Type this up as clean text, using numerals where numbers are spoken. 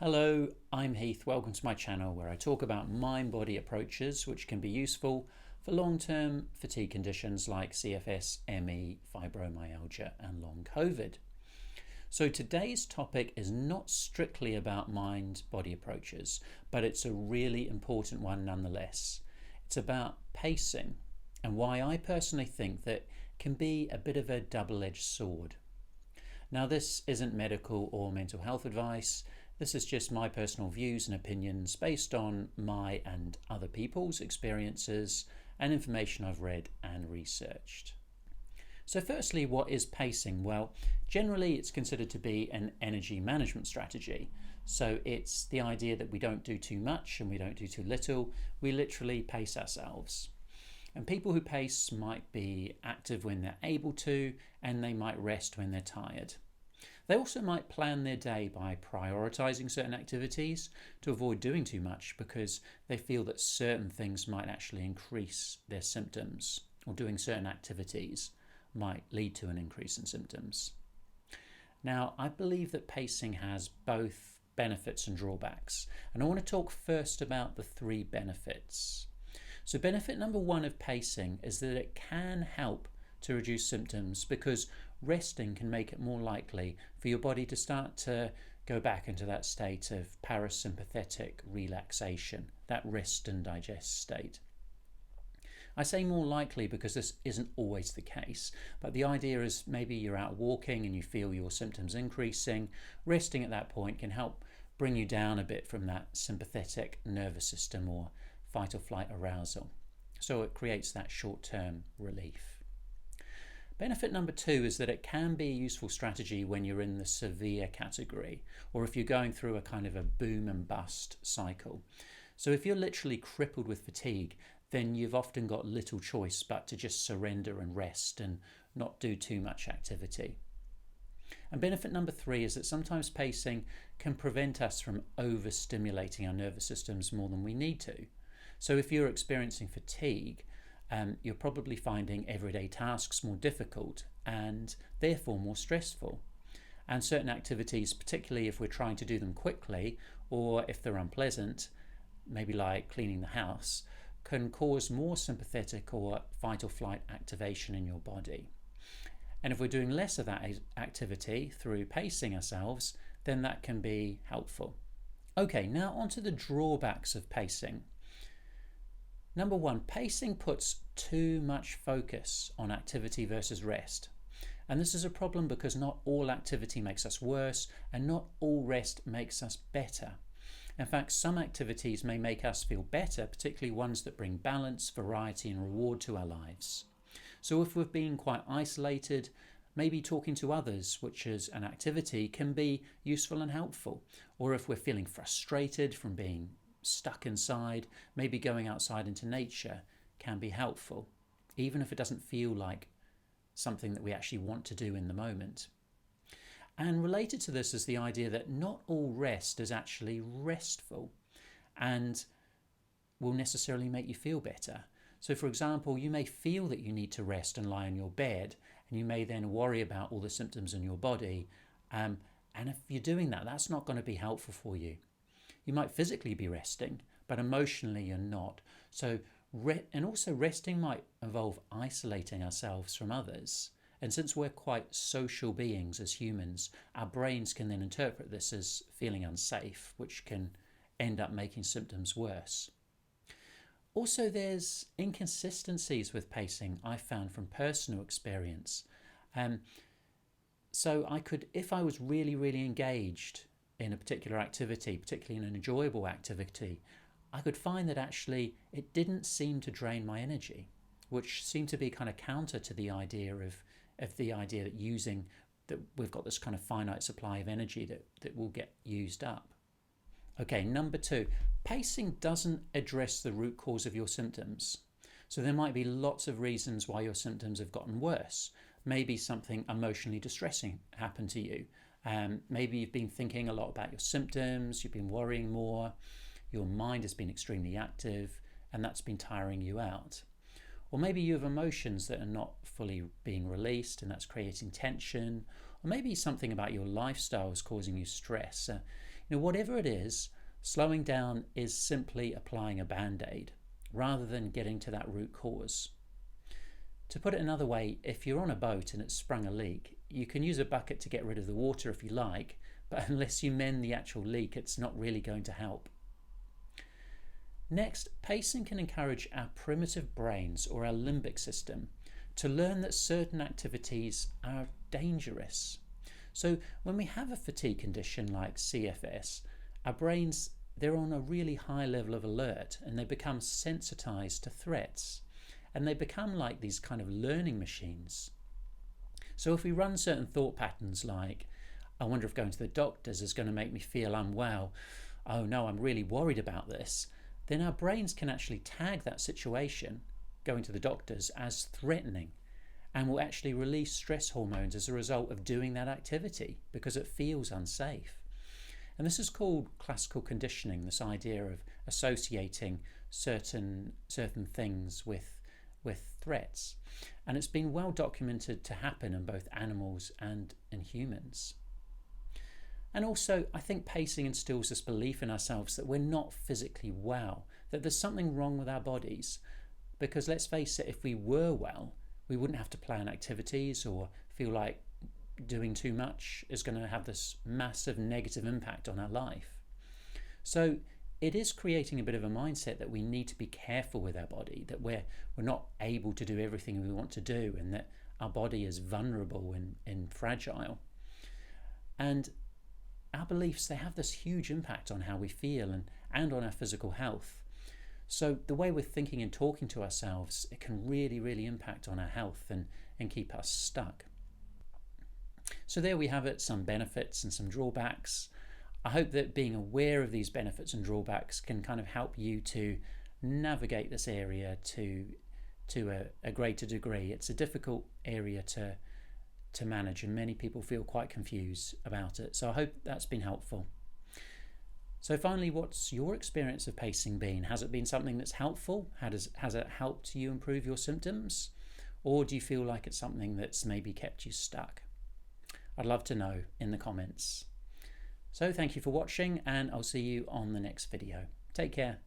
Hello, I'm Heath. Welcome to my channel where I talk about mind-body approaches which can be useful for long-term fatigue conditions like CFS, ME, fibromyalgia and long COVID. So today's topic is not strictly about mind-body approaches, but it's a really important one nonetheless. It's about pacing and why I personally think that can be a bit of a double-edged sword. Now, this isn't medical or mental health advice. This is just my personal views and opinions based on my and other people's experiences and information I've read and researched. So firstly, what is pacing? Well, generally it's considered to be an energy management strategy. So it's the idea that we don't do too much and we don't do too little. We literally pace ourselves. And people who pace might be active when they're able to, and they might rest when they're tired. They also might plan their day by prioritizing certain activities to avoid doing too much because they feel that certain things might actually increase their symptoms, or doing certain activities might lead to an increase in symptoms. Now, I believe that pacing has both benefits and drawbacks, and I want to talk first about the three benefits. So benefit number one of pacing is that it can help to reduce symptoms because resting can make it more likely for your body to start to go back into that state of parasympathetic relaxation, that rest and digest state. I say more likely because this isn't always the case, but the idea is maybe you're out walking and you feel your symptoms increasing. Resting at that point can help bring you down a bit from that sympathetic nervous system or fight or flight arousal. So it creates that short-term relief. Benefit number two is that it can be a useful strategy when you're in the severe category, or if you're going through a kind of a boom and bust cycle. So if you're literally crippled with fatigue, then you've often got little choice but to just surrender and rest and not do too much activity. And benefit number three is that sometimes pacing can prevent us from overstimulating our nervous systems more than we need to. So if you're experiencing fatigue, you're probably finding everyday tasks more difficult and therefore more stressful. And certain activities, particularly if we're trying to do them quickly or if they're unpleasant, maybe like cleaning the house, can cause more sympathetic or fight or flight activation in your body. And if we're doing less of that activity through pacing ourselves, then that can be helpful. Okay, now on to the drawbacks of pacing. Number one, pacing puts too much focus on activity versus rest. And this is a problem because not all activity makes us worse and not all rest makes us better. In fact, some activities may make us feel better, particularly ones that bring balance, variety and reward to our lives. So if we've been quite isolated, maybe talking to others, which is an activity, can be useful and helpful. Or if we're feeling frustrated from being stuck inside, maybe going outside into nature can be helpful, even if it doesn't feel like something that we actually want to do in the moment. And related to this is the idea that not all rest is actually restful and will necessarily make you feel better. So for example, you may feel that you need to rest and lie on your bed, and you may then worry about all the symptoms in your body. And if you're doing that, that's not going to be helpful for you. You might physically be resting, but emotionally you're not. So, and also resting might involve isolating ourselves from others. And since we're quite social beings as humans, our brains can then interpret this as feeling unsafe, which can end up making symptoms worse. Also, there's inconsistencies with pacing I've found from personal experience. So I could, if I was really engaged in a particular activity, particularly in an enjoyable activity, I could find that actually it didn't seem to drain my energy, which seemed to be kind of counter to the idea of the idea that we've got this kind of finite supply of energy that will get used up. Okay, number two, pacing doesn't address the root cause of your symptoms. So there might be lots of reasons why your symptoms have gotten worse. Maybe something emotionally distressing happened to you. Maybe you've been thinking a lot about your symptoms, you've been worrying more, your mind has been extremely active, and that's been tiring you out. Or maybe you have emotions that are not fully being released and that's creating tension. Or maybe something about your lifestyle is causing you stress. Whatever it is, slowing down is simply applying a band-aid rather than getting to that root cause. To put it another way, if you're on a boat and it's sprung a leak, you can use a bucket to get rid of the water if you like, but unless you mend the actual leak, it's not really going to help. Next, pacing can encourage our primitive brains or our limbic system to learn that certain activities are dangerous. So when we have a fatigue condition like CFS, our brains, they're on a really high level of alert and they become sensitized to threats. And they become like these kind of learning machines. So if we run certain thought patterns like, I wonder if going to the doctors is going to make me feel unwell, oh no, I'm really worried about this, then our brains can actually tag that situation, going to the doctors, as threatening, and will actually release stress hormones as a result of doing that activity because it feels unsafe. And this is called classical conditioning, this idea of associating certain things with threats. And it's been well documented to happen in both animals and in humans. And also, I think pacing instills this belief in ourselves that we're not physically well, that there's something wrong with our bodies. Because let's face it, if we were well, we wouldn't have to plan activities or feel like doing too much is going to have this massive negative impact on our life. So it is creating a bit of a mindset that we need to be careful with our body, that we're not able to do everything we want to do, and that our body is vulnerable and fragile. And our beliefs, they have this huge impact on how we feel and on our physical health. So the way we're thinking and talking to ourselves, it can really, really impact on our health and keep us stuck. So there we have it, some benefits and some drawbacks. I hope that being aware of these benefits and drawbacks can kind of help you to navigate this area to a greater degree. It's a difficult area to manage, and many people feel quite confused about it. So I hope that's been helpful. So finally, what's your experience of pacing been? Has it been something that's helpful? Has it helped you improve your symptoms? Or do you feel like it's something that's maybe kept you stuck? I'd love to know in the comments. So thank you for watching, and I'll see you on the next video. Take care.